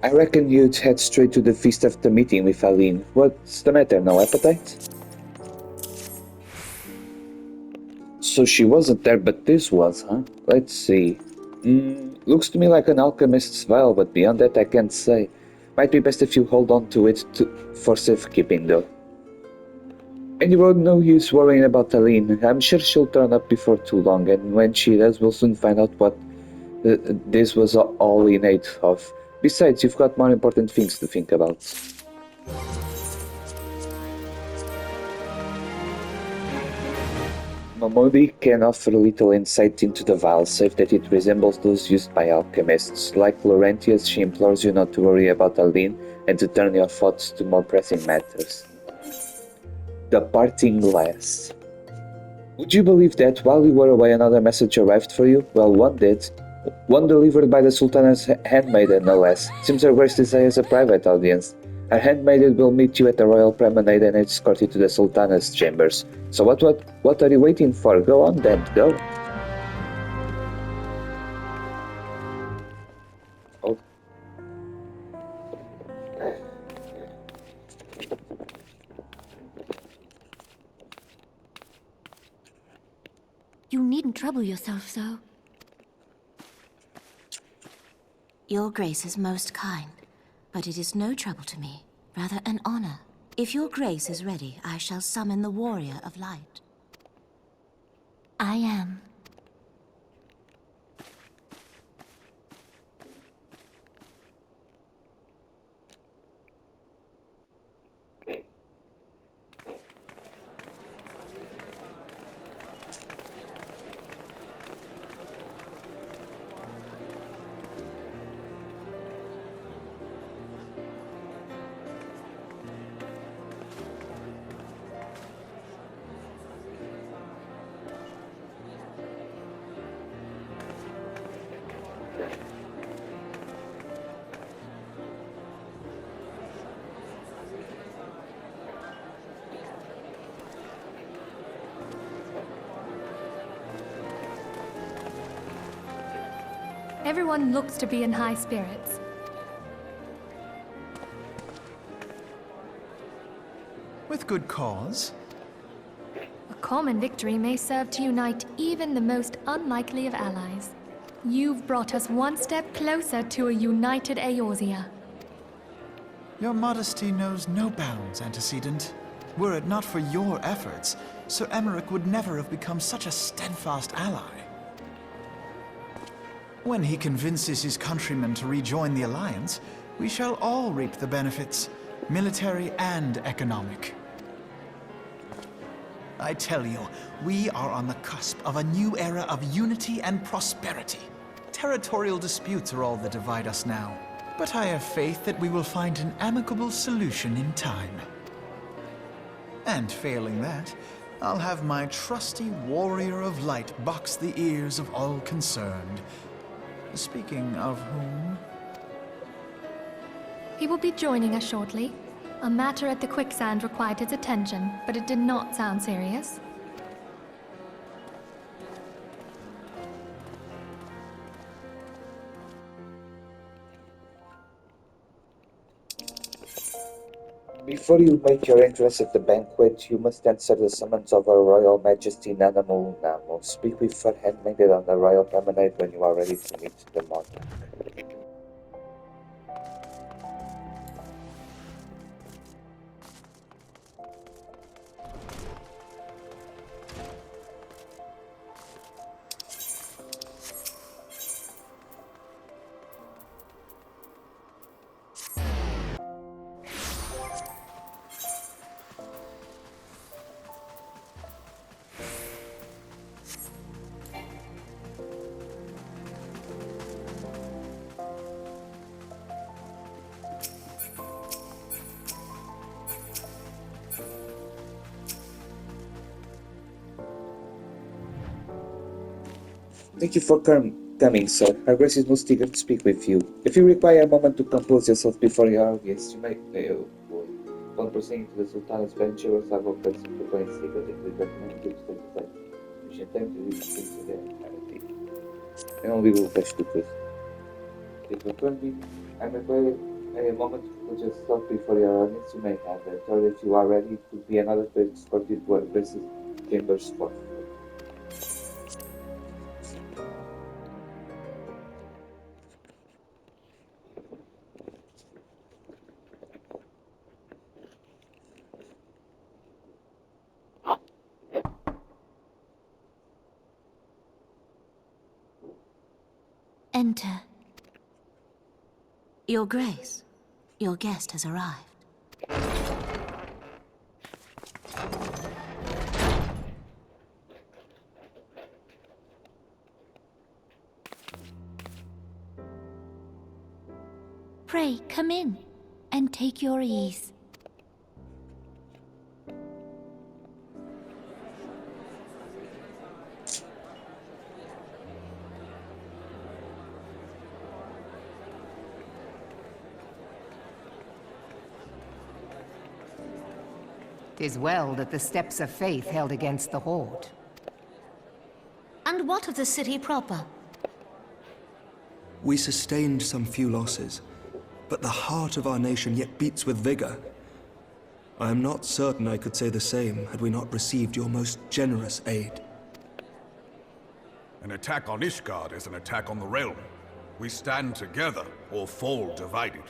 I reckon you'd head straight to the feast after meeting with Aline. What's the matter, no appetite? So she wasn't there, but this was, huh? Let's see. Looks to me like an alchemist's vial, but beyond that I can't say. Might be best if you hold on to it for safekeeping, though. And you won't no use worrying about Aline. I'm sure she'll turn up before too long, and when she does, we'll soon find out what this was all in aid of. Besides, you've got more important things to think about. Momodi can offer little insight into the vial, save that it resembles those used by alchemists. Like Laurentius, she implores you not to worry about Aline and to turn your thoughts to more pressing matters. The parting glass. Would you believe that while you were away another message arrived for you? Well, one did. One delivered by the Sultana's handmaiden, no less. Seems her grace desires a private audience. Her handmaiden will meet you at the royal promenade and escort you to the Sultana's chambers. So what are you waiting for? Go on then, go. Oh, You needn't trouble yourself so. Your Grace is most kind, but it is no trouble to me, rather an honor. If your Grace is ready, I shall summon the Warrior of Light. I am. Everyone looks to be in high spirits. With good cause. A common victory may serve to unite even the most unlikely of allies. You've brought us one step closer to a united Eorzea. Your modesty knows no bounds, Antecedent. Were it not for your efforts, Sir Emmerich would never have become such a steadfast ally. When he convinces his countrymen to rejoin the Alliance, we shall all reap the benefits, military and economic. I tell you, we are on the cusp of a new era of unity and prosperity. Territorial disputes are all that divide us now, but I have faith that we will find an amicable solution in time. And failing that, I'll have my trusty Warrior of Light box the ears of all concerned. Speaking of whom... He will be joining us shortly. A matter at the quicksand required his attention, but it did not sound serious. before you make your entrance at the banquet, you must answer the summons of Her Royal Majesty Nanamu Namo. Speak with her handmaiden on the royal promenade when you are ready to meet the monarch. Thank you for coming, sir. Her Grace is most eager to speak with you. If you require a moment to compose yourself before your guests, you may... Upon proceeding to the Sultan's benchers, I will place the plain secret and we recommend you to take the time. We should time to read things to their entirety. And we will fetch the truth. It will turn me. I'm afraid a moment to just stop before your earnings you may have it, or if you are ready to be another to escort you to our Grace's chambers for. Enter. Your Grace, your guest has arrived. Pray, come in, and take your ease. "'Tis well that the steps of faith held against the Horde. And what of the city proper? We sustained some few losses, but the heart of our nation yet beats with vigor. I am not certain I could say the same had we not received your most generous aid. An attack on Ishgard is an attack on the realm. We stand together or fall divided.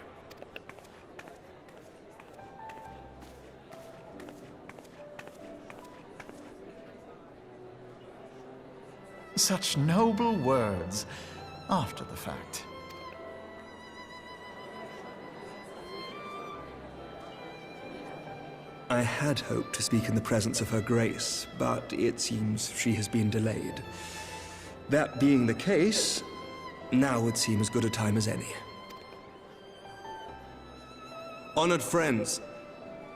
Such noble words after the fact. I had hoped to speak in the presence of her grace, but it seems she has been delayed. That being the case, now would seem as good a time as any. Honored friends,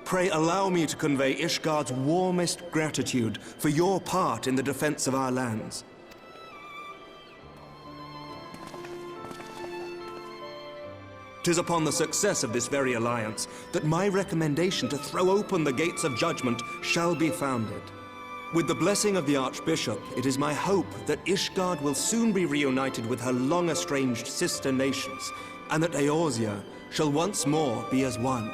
pray allow me to convey Ishgard's warmest gratitude for your part in the defense of our lands. 'Tis upon the success of this very alliance that my recommendation to throw open the gates of judgment shall be founded. With the blessing of the Archbishop, it is my hope that Ishgard will soon be reunited with her long-estranged sister nations, and that Eorzea shall once more be as one.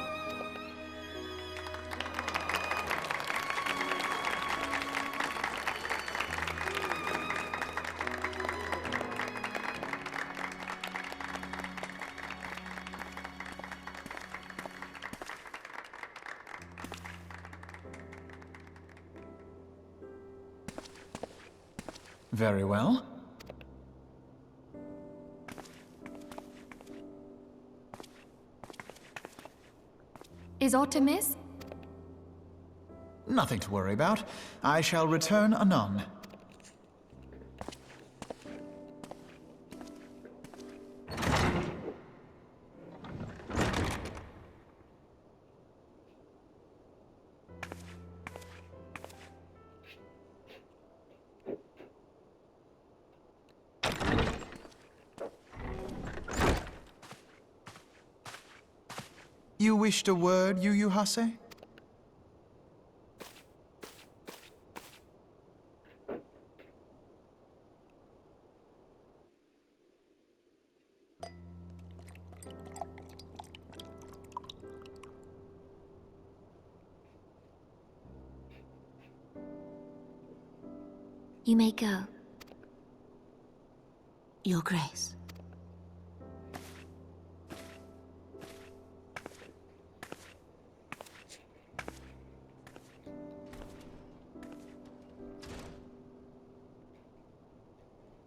Very well. Is aught amiss? Nothing to worry about. I shall return anon. You wished a word, Yu Hase? You may go. Your Grace.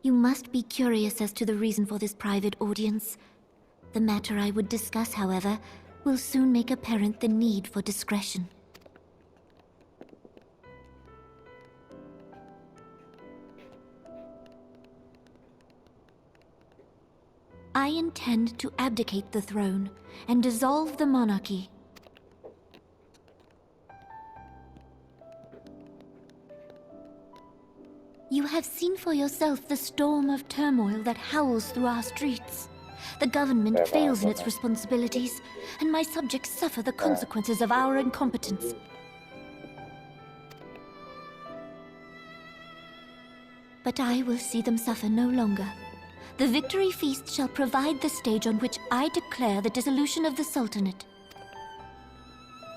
You must be curious as to the reason for this private audience. The matter I would discuss, however, will soon make apparent the need for discretion. I intend to abdicate the throne and dissolve the monarchy. You have seen for yourself the storm of turmoil that howls through our streets. The government fails in its responsibilities, and my subjects suffer the consequences of our incompetence. But I will see them suffer no longer. The victory feast shall provide the stage on which I declare the dissolution of the Sultanate.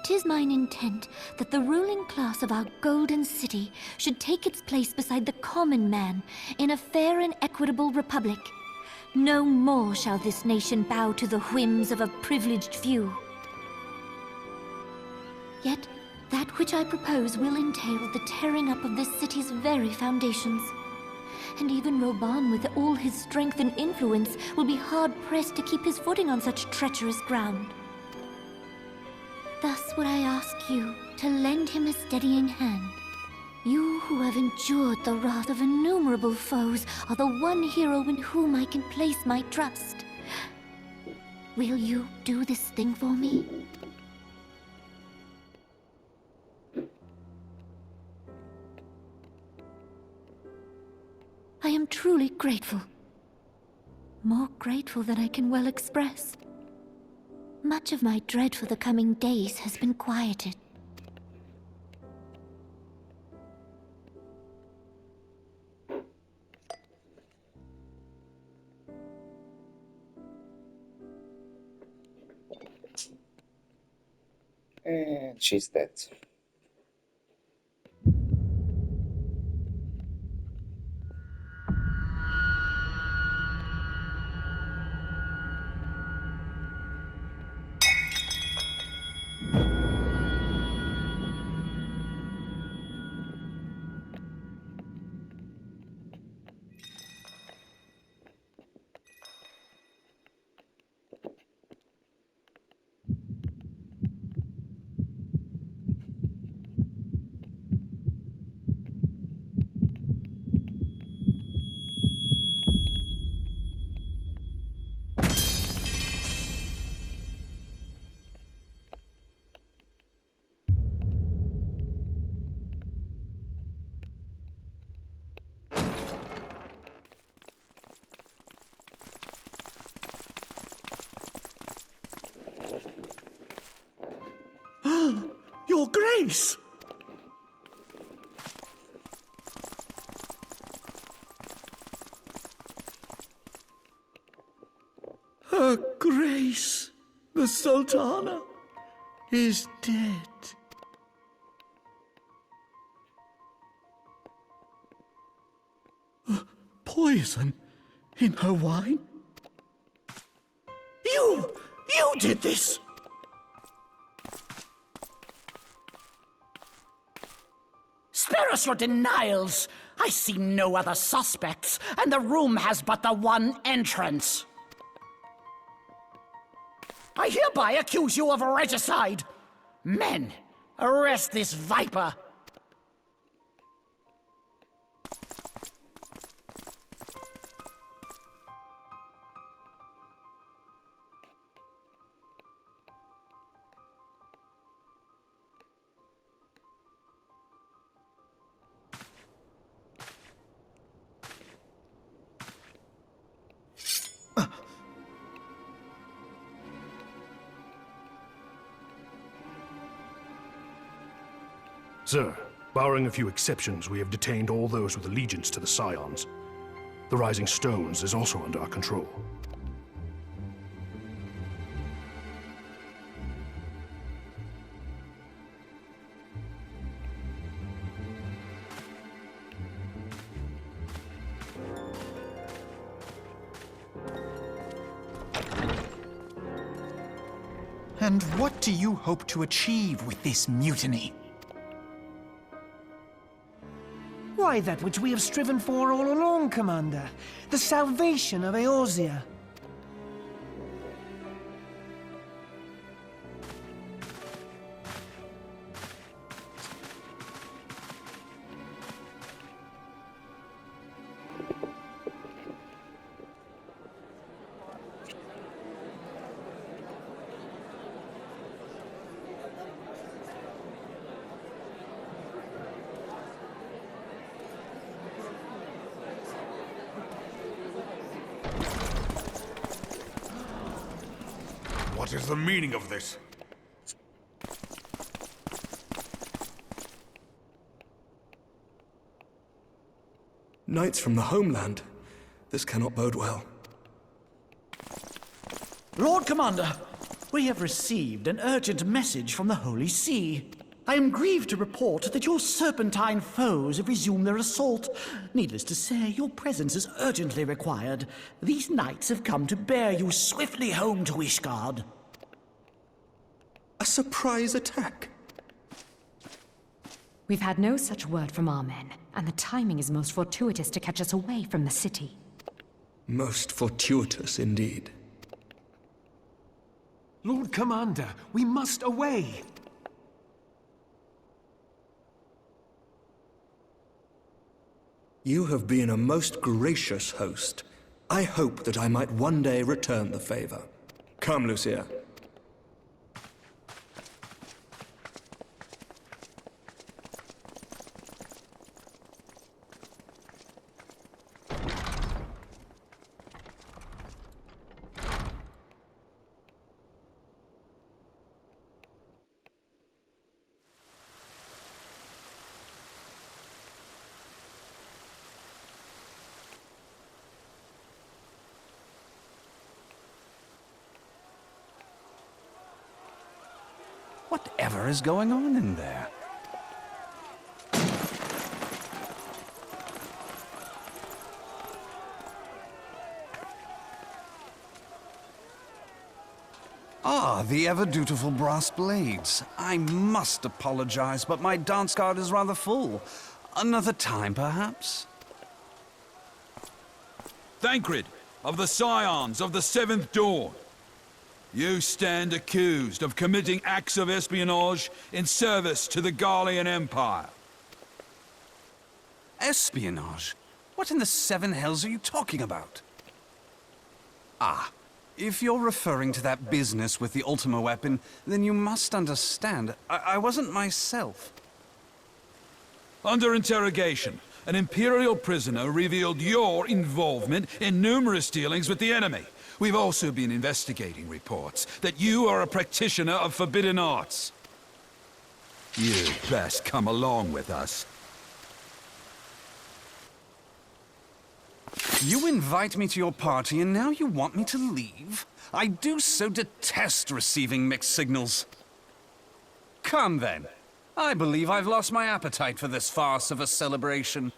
'Tis mine intent that the ruling class of our golden city should take its place beside the common man in a fair and equitable republic. No more shall this nation bow to the whims of a privileged few. Yet, that which I propose will entail the tearing up of this city's very foundations. And even Roban, with all his strength and influence, will be hard-pressed to keep his footing on such treacherous ground. Thus would I ask you to lend him a steadying hand. You who have endured the wrath of innumerable foes are the one hero in whom I can place my trust. Will you do this thing for me? I am truly grateful. More grateful than I can well express. Much of my dread for the coming days has been quieted. And she's dead. Your Grace! Her Grace, the Sultana, is dead. Poison in her wine? You did this! Spare us your denials! I see no other suspects, and the room has but the one entrance. I hereby accuse you of regicide! Men, arrest this viper! Sir, barring a few exceptions, we have detained all those with allegiance to the Scions. The Rising Stones is also under our control. And what do you hope to achieve with this mutiny? Why, that which we have striven for all along, Commander. The salvation of Eorzea. What is the meaning of this? Knights from the homeland. This cannot bode well. Lord Commander, we have received an urgent message from the Holy See. I am grieved to report that your serpentine foes have resumed their assault. Needless to say, your presence is urgently required. These knights have come to bear you swiftly home to Ishgard. A surprise attack? We've had no such word from our men, and the timing is most fortuitous to catch us away from the city. Most fortuitous indeed. Lord Commander, we must away! You have been a most gracious host. I hope that I might one day return the favor. Come, Lucia. Whatever is going on in there? Ah, the ever-dutiful brass blades. I must apologize, but my dance card is rather full. Another time, perhaps? Thancred, of the Scions of the Seventh Dawn. You stand accused of committing acts of espionage in service to the Garlean Empire. Espionage? What in the seven hells are you talking about? Ah, if you're referring to that business with the Ultima weapon, then you must understand, I wasn't myself. Under interrogation, an Imperial prisoner revealed your involvement in numerous dealings with the enemy. We've also been investigating reports that you are a practitioner of forbidden arts. You'd best come along with us. You invite me to your party and now you want me to leave? I do so detest receiving mixed signals. Come then. I believe I've lost my appetite for this farce of a celebration.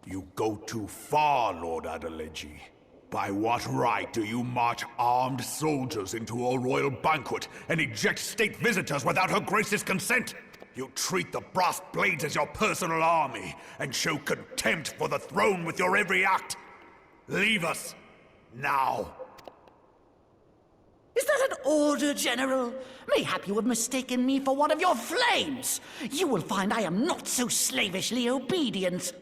You go too far, Lord Adeleji. By what right do you march armed soldiers into a royal banquet and eject state visitors without her grace's consent? You treat the brass blades as your personal army and show contempt for the throne with your every act. Leave us, now. Is that an order, General? Mayhap you have mistaken me for one of your flames. You will find I am not so slavishly obedient.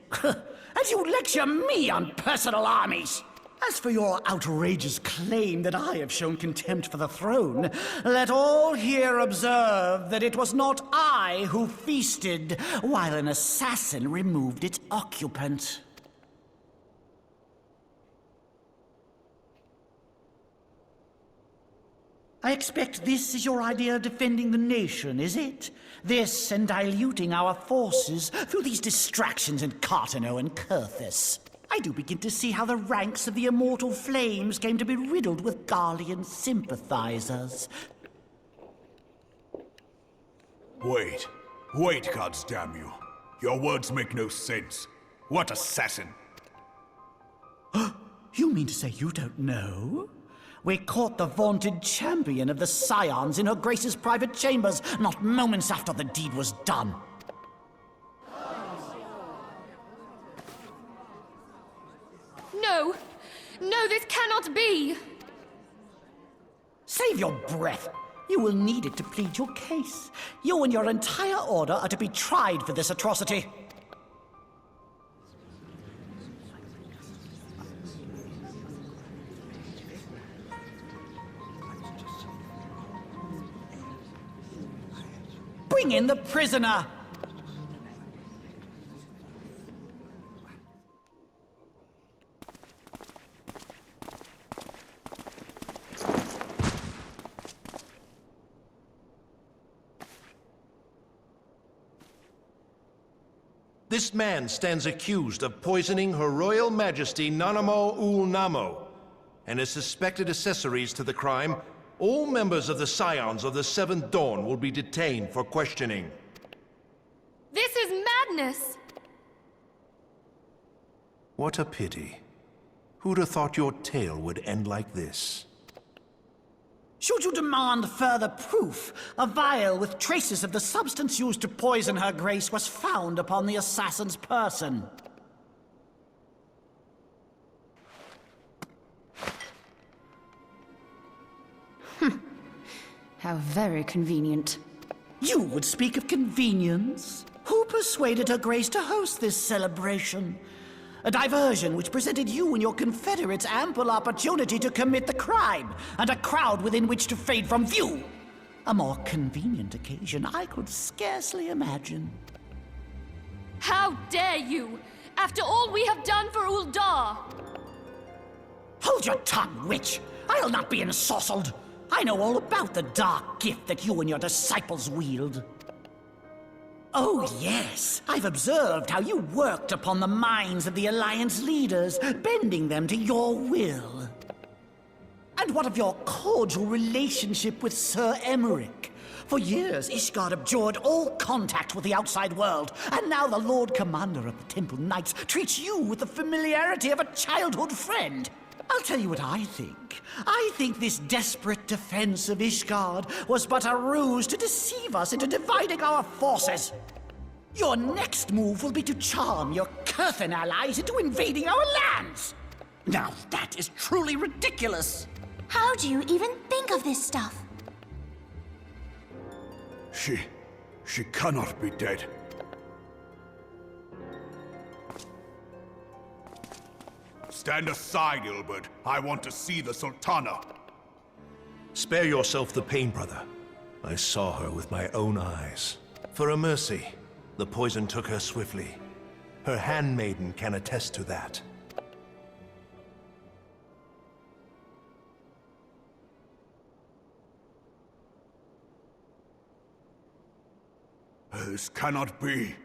And you lecture me on personal armies. As for your outrageous claim that I have shown contempt for the throne, let all here observe that it was not I who feasted while an assassin removed its occupant. I expect this is your idea of defending the nation, is it? This and diluting our forces through these distractions in Cartano and Kurthis. I do begin to see how the ranks of the Immortal Flames came to be riddled with Garlean sympathizers. Wait, goddamn you. Your words make no sense. What assassin? You mean to say you don't know? We caught the vaunted champion of the Scions in her Grace's private chambers, not moments after the deed was done. No! No, this cannot be! Save your breath. You will need it to plead your case. You and your entire order are to be tried for this atrocity. Bring in the prisoner! This man stands accused of poisoning Her Royal Majesty Nanamo Ul Namo, and as suspected accessories to the crime, all members of the Scions of the Seventh Dawn will be detained for questioning. This is madness! What a pity. Who'd have thought your tale would end like this? Should you demand further proof, a vial with traces of the substance used to poison Her Grace was found upon the assassin's person. How very convenient. You would speak of convenience? Who persuaded Her Grace to host this celebration? A diversion which presented you and your confederates ample opportunity to commit the crime, and a crowd within which to fade from view. A more convenient occasion I could scarcely imagine. How dare you! After all we have done for Uldar! Hold your tongue, witch! I'll not be ensorcelled! I know all about the dark gift that you and your disciples wield. Oh, yes. I've observed how you worked upon the minds of the Alliance leaders, bending them to your will. And what of your cordial relationship with Sir Emmerich? For years, Ishgard abjured all contact with the outside world, and now the Lord Commander of the Temple Knights treats you with the familiarity of a childhood friend. I'll tell you what I think. I think this desperate defense of Ishgard was but a ruse to deceive us into dividing our forces. Your next move will be to charm your Kurthan allies into invading our lands. Now that is truly ridiculous. How do you even think of this stuff? She cannot be dead. Stand aside, Ilbert. I want to see the Sultana. Spare yourself the pain, brother. I saw her with my own eyes. For a mercy, the poison took her swiftly. Her handmaiden can attest to that. This cannot be.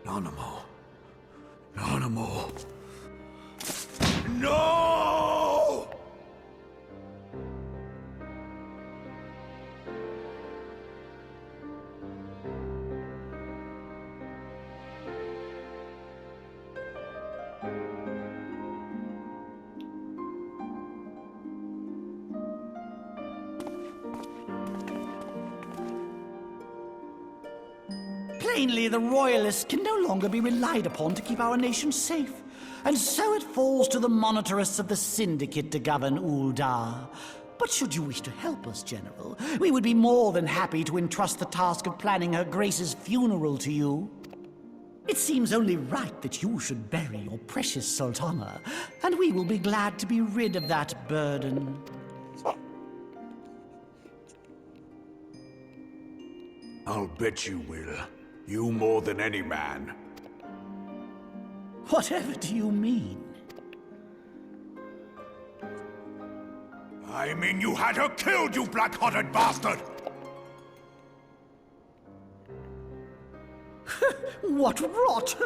Nanamo. Nanamo. No! Plainly, the Royalists can no longer be relied upon to keep our nation safe. And so it falls to the monitorists of the Syndicate to govern Uldar. But should you wish to help us, General, we would be more than happy to entrust the task of planning Her Grace's funeral to you. It seems only right that you should bury your precious Sultana, and we will be glad to be rid of that burden. I'll bet you will. You more than any man. Whatever do you mean? I mean you had her killed, you black-hearted bastard! What rot!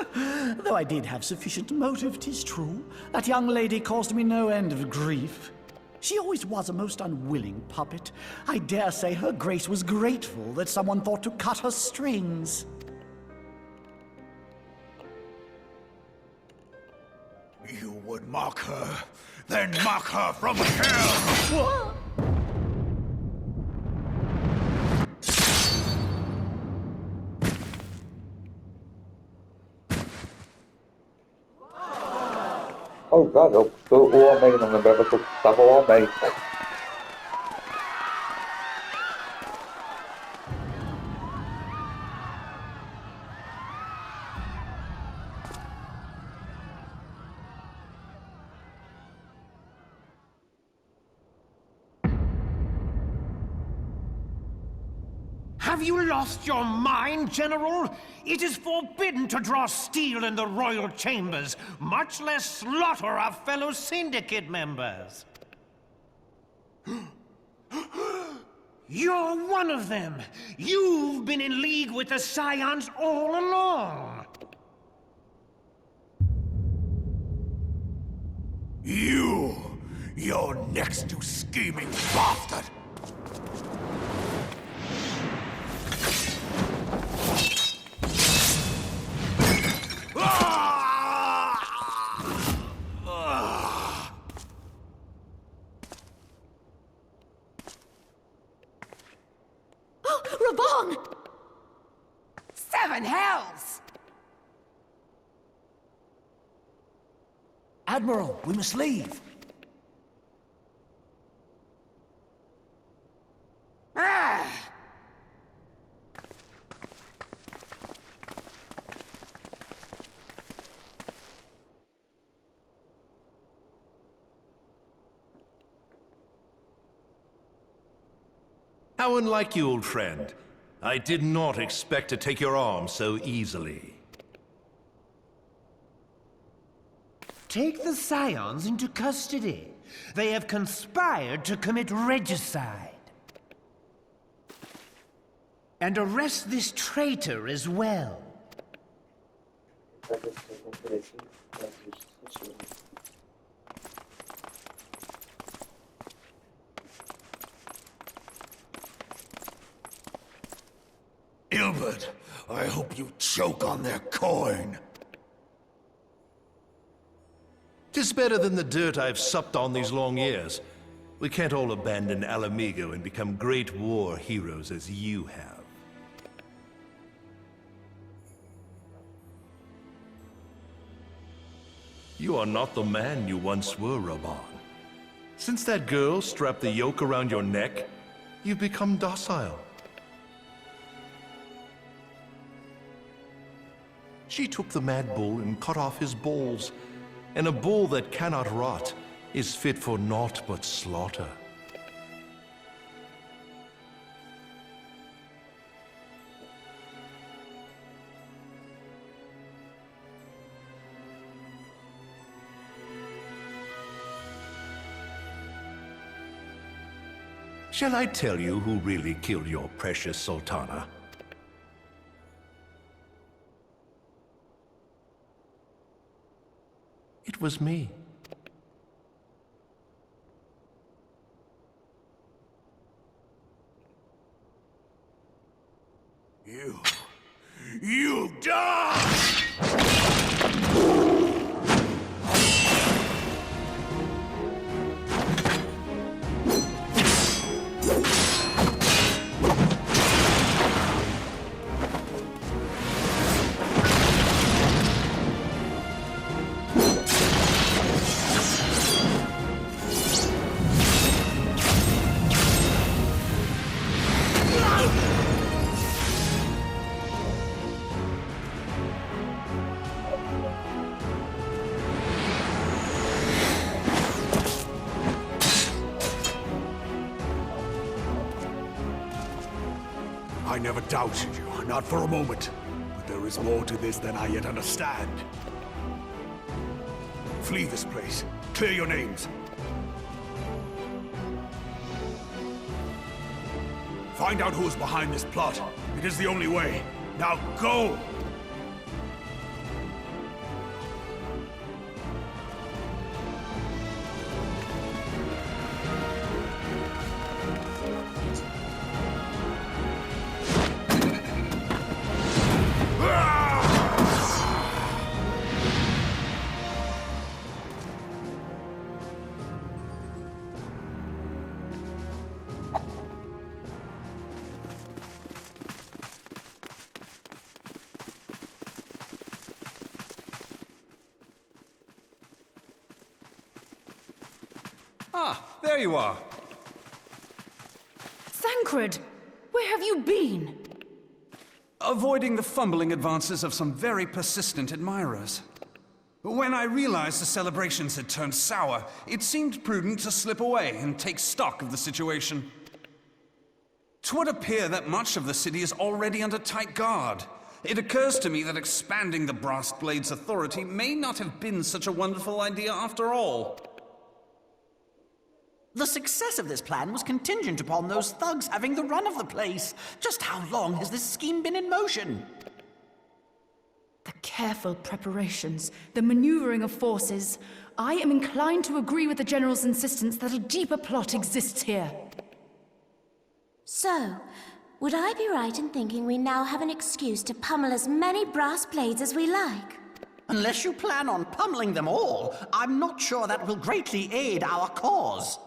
Though I did have sufficient motive, 'tis true. That young lady caused me no end of grief. She always was a most unwilling puppet. I dare say Her Grace was grateful that someone thought to cut her strings. You would mock her, then mock her from hell! What? Oh god, o homem, não lembrava que eu tava o homem. Have you lost your mind, General? It is forbidden to draw steel in the royal chambers, much less slaughter our fellow syndicate members. You're one of them! You've been in league with the Scions all along! You're next, you scheming bastard! Raban! Seven hells! Admiral, we must leave. Ah! How unlike you, old friend. I did not expect to take your arm so easily. Take the Scions into custody. They have conspired to commit regicide. And arrest this traitor as well. Ilbert, I hope you choke on their coin. 'Tis better than the dirt I've supped on these long years. We can't all abandon Alamigo and become great war heroes as you have. You are not the man you once were, Raban. Since that girl strapped the yoke around your neck, you've become docile. She took the mad bull and cut off his balls, and a bull that cannot rot is fit for naught but slaughter. Shall I tell you who really killed your precious Sultana? It was me. You die! I never doubted you, not for a moment. But there is more to this than I yet understand. Flee this place. Clear your names. Find out who is behind this plot. It is the only way. Now go! Ah, there you are. Thancred, where have you been? Avoiding the fumbling advances of some very persistent admirers. When I realized the celebrations had turned sour, it seemed prudent to slip away and take stock of the situation. 'Twould appear that much of the city is already under tight guard. It occurs to me that expanding the Brass Blade's authority may not have been such a wonderful idea after all. The success of this plan was contingent upon those thugs having the run of the place. Just how long has this scheme been in motion? The careful preparations, the maneuvering of forces. I am inclined to agree with the General's insistence that a deeper plot exists here. So, would I be right in thinking we now have an excuse to pummel as many brass blades as we like? Unless you plan on pummeling them all, I'm not sure that will greatly aid our cause.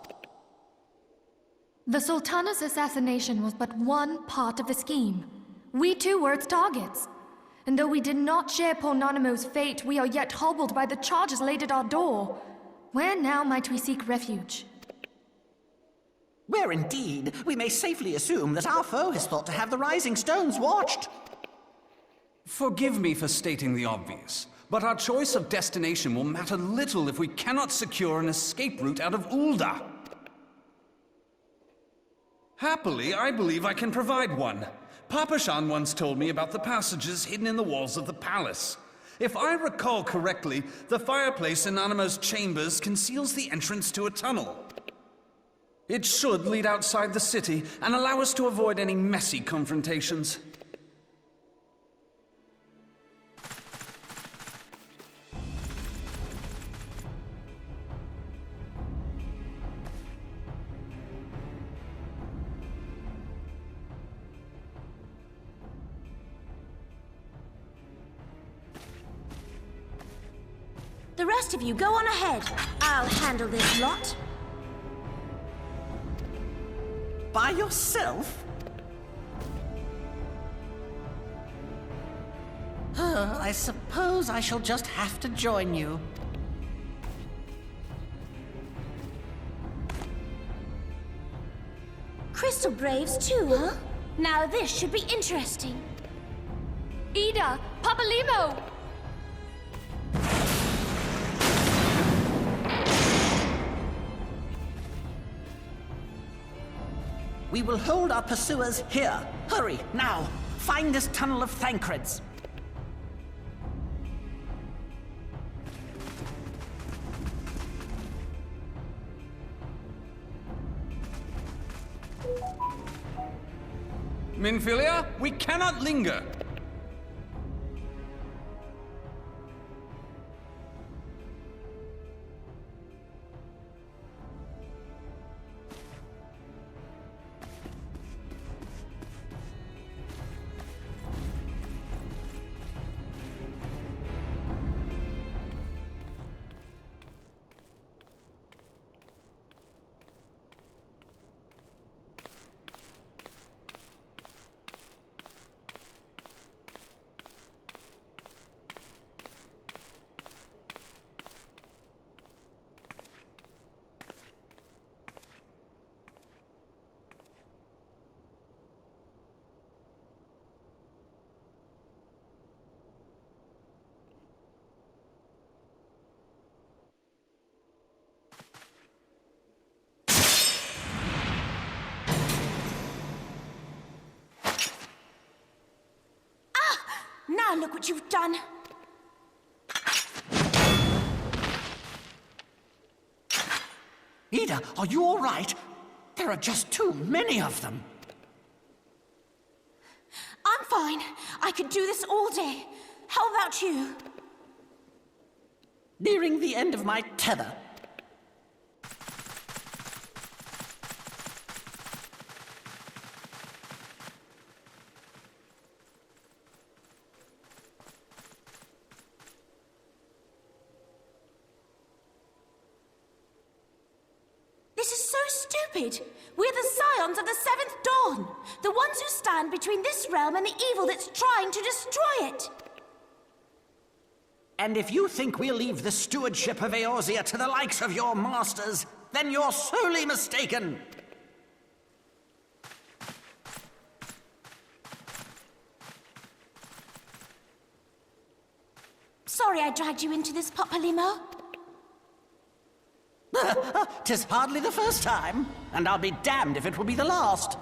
The Sultana's assassination was but one part of the scheme. We too were its targets. And though we did not share Ponanamo's fate, we are yet hobbled by the charges laid at our door. Where now might we seek refuge? Where indeed, we may safely assume that our foe has thought to have the Rising Stones watched. Forgive me for stating the obvious, but our choice of destination will matter little if we cannot secure an escape route out of Ulda. Happily, I believe I can provide one. Papashan once told me about the passages hidden in the walls of the palace. If I recall correctly, the fireplace in Anamo's chambers conceals the entrance to a tunnel. It should lead outside the city and allow us to avoid any messy confrontations. The rest of you go on ahead. I'll handle this lot. By yourself? I suppose I shall just have to join you. Crystal Braves too, huh? Now this should be interesting. Ida! Papalimo! We will hold our pursuers here. Hurry, now! Find this tunnel of Thancreds. Minfilia, we cannot linger. Now look what you've done. Ida, are you all right? There are just too many of them. I'm fine. I could do this all day. How about you? Nearing the end of my tether. This is so stupid. We're the scions of the Seventh Dawn. The ones who stand between this realm and the evil that's trying to destroy it. And if you think we'll leave the stewardship of Eorzea to the likes of your masters, then you're sorely mistaken. Sorry I dragged you into this, Papalimo. 'Tis hardly the first time, and I'll be damned if it will be the last.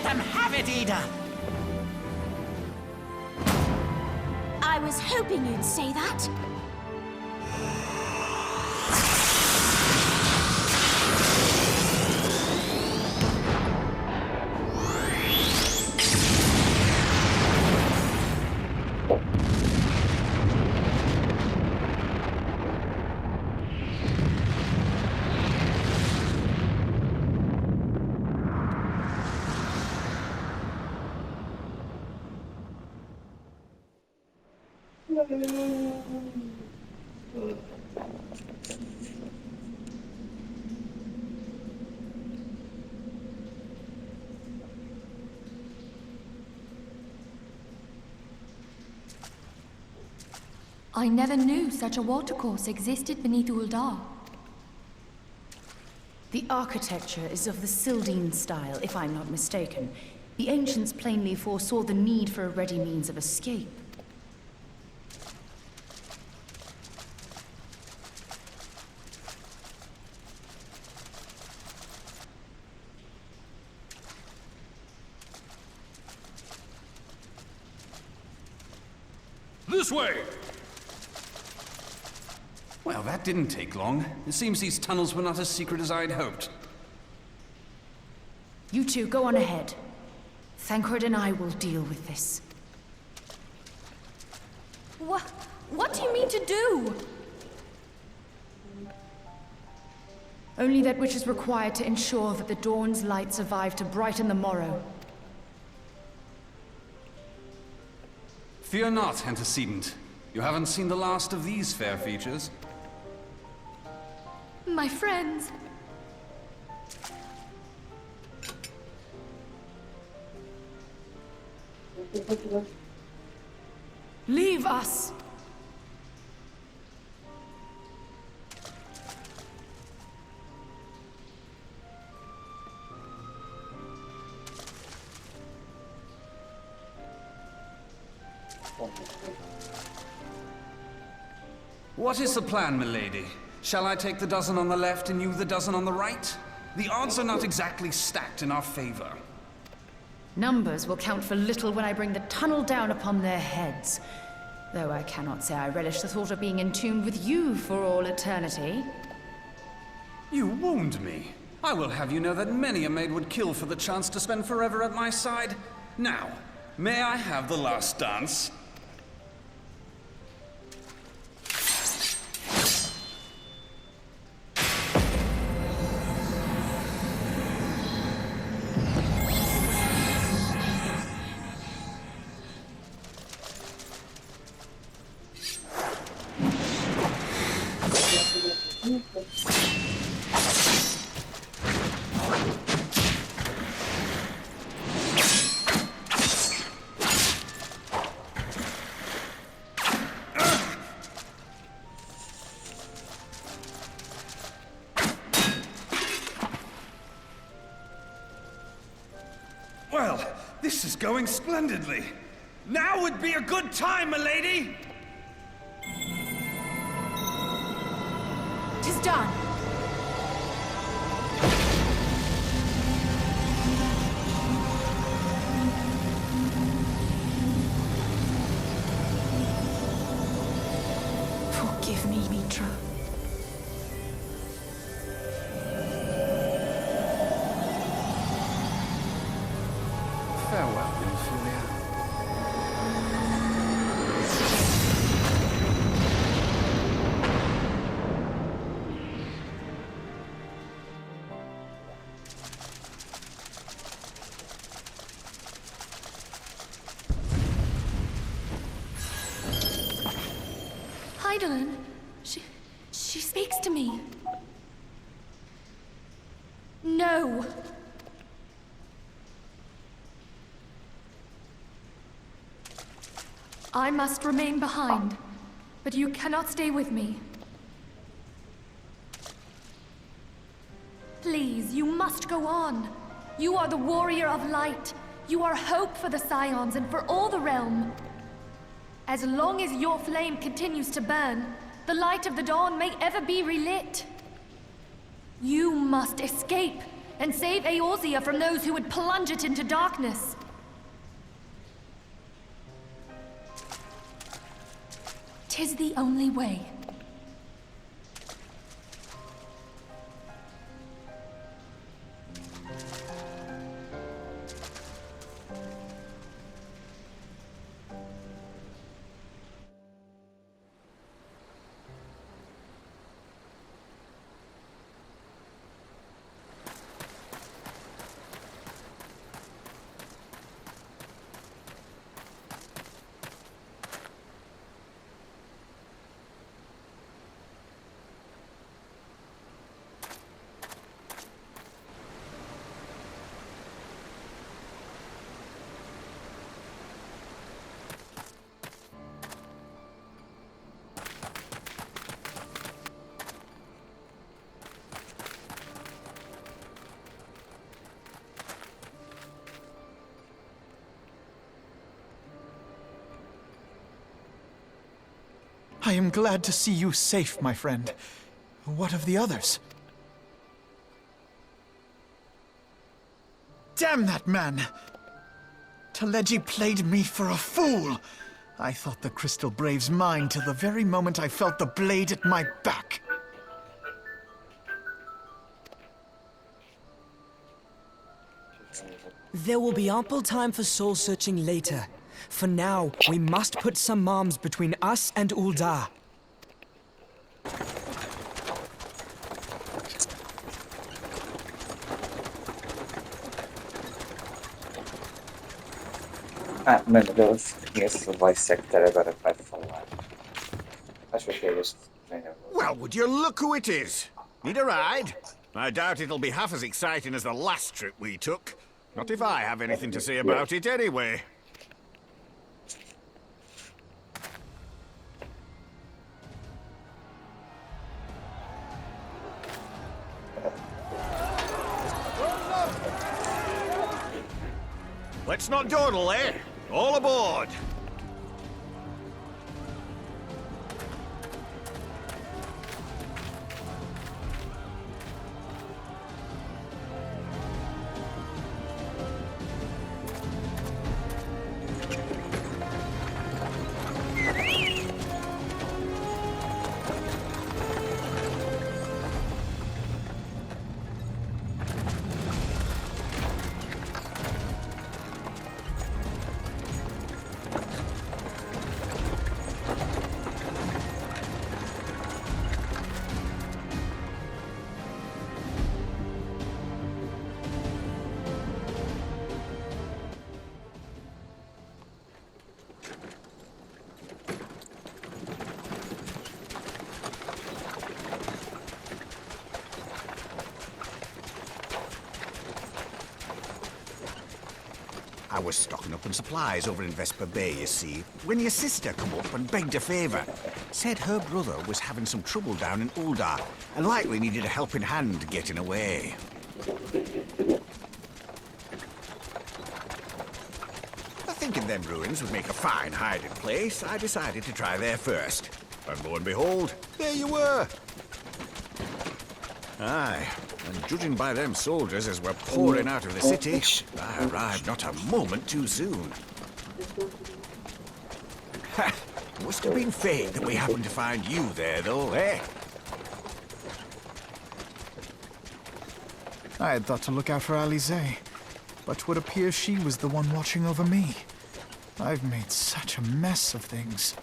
Let them have it, Ida! I was hoping you'd say that. I never knew such a watercourse existed beneath Uldar. The architecture is of the Sildine style, if I'm not mistaken. The ancients plainly foresaw the need for a ready means of escape. This way! Well, that didn't take long. It seems these tunnels were not as secret as I'd hoped. You two, go on ahead. Thancred and I will deal with this. What do you mean to do? Only that which is required to ensure that the dawn's light survive to brighten the morrow. Fear not, antecedent. You haven't seen the last of these fair features. My friends. Leave us! What is the plan, milady? Shall I take the dozen on the left and you the dozen on the right? The odds are not exactly stacked in our favor. Numbers will count for little when I bring the tunnel down upon their heads. Though I cannot say I relish the thought of being entombed with you for all eternity. You wound me. I will have you know that many a maid would kill for the chance to spend forever at my side. Now, may I have the last dance? Well, this is going splendidly. Now would be a good time, milady! 'Tis done. Forgive me, Mitra. Farewell, Inferior. Heidelin, she speaks to me. No. I must remain behind, but you cannot stay with me. Please, you must go on. You are the warrior of light. You are hope for the Scions and for all the realm. As long as your flame continues to burn, the light of the dawn may ever be relit. You must escape. and save Eorzea from those who would plunge it into darkness. "'Tis the only way." I am glad to see you safe, my friend. What of the others? Damn that man! Teleji played me for a fool! I thought the Crystal Brave's mine till the very moment I felt the blade at my back. There will be ample time for soul-searching later. For now, we must put some arms between us and Ul'dah. Meu Deus, conheço o voice actor agora vai falar. Acho que é este. Well, would you look who it is? Need a ride? I doubt it'll be half as exciting as the last trip we took. Not if I have anything to say about it anyway. Let's not dawdle, eh? All aboard! I was stocking up on supplies over in Vesper Bay, you see, when your sister come up and begged a favour. Said her brother was having some trouble down in Ul'dah, and likely needed a helping hand getting away. Thinking them ruins would make a fine hiding place, I decided to try there first. And lo and behold, there you were! Aye, and judging by them soldiers as were pouring out of the city, I arrived not a moment too soon. Ha! Must have been fate that we happened to find you there, though, eh? I had thought to look out for Alize, but would appear she was the one watching over me. I've made such a mess of things.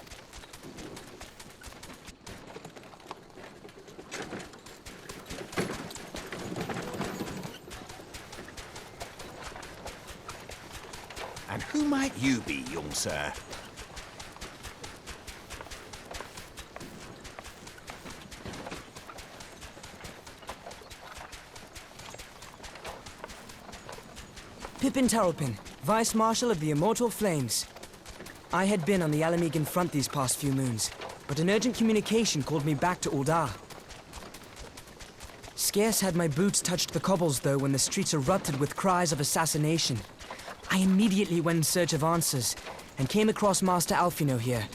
And who might you be, young sir? Pippin Taralpin, Vice Marshal of the Immortal Flames. I had been on the Alamegan front these past few moons, but an urgent communication called me back to Ul'dah. Scarce had my boots touched the cobbles, though, when the streets erupted with cries of assassination. I immediately went in search of answers, and came across Master Alfino here.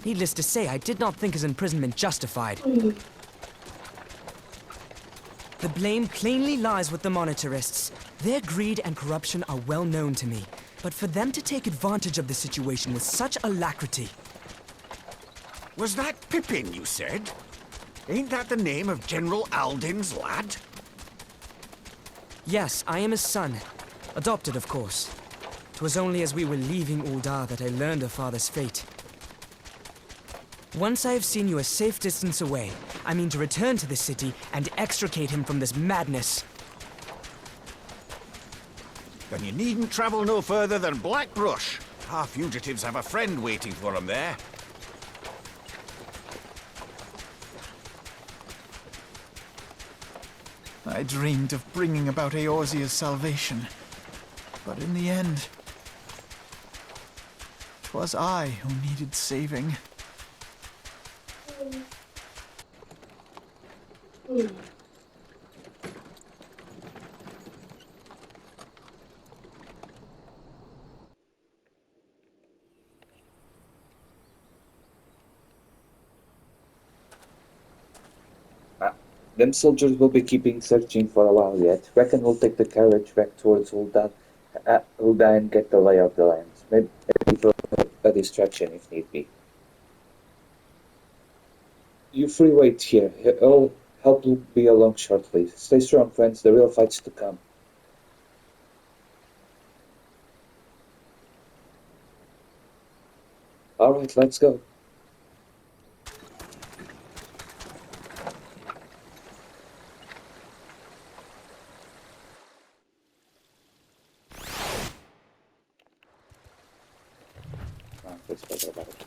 Needless to say, I did not think his imprisonment justified. The blame plainly lies with the monetarists. Their greed and corruption are well known to me. But for them to take advantage of the situation with such alacrity... Was that Pippin, you said? Ain't that the name of General Aldin's lad? Yes, I am his son. Adopted, of course. 'Twas only as we were leaving Uldar that I learned of father's fate. Once I have seen you a safe distance away, I mean to return to the city and extricate him from this madness. Then you needn't travel no further than Blackbrush. Our fugitives have a friend waiting for them there. I dreamed of bringing about Eorzea's salvation. But in the end, 'twas I who needed saving. Them soldiers will be keeping searching for a while yet. Reckon we'll take the carriage back towards Ul'dah and get the lay of the land. Maybe for a distraction if need be. You three wait here. I'll help you be along shortly. Stay strong, friends. The real fight's to come. Alright, let's go. Let's forget about it.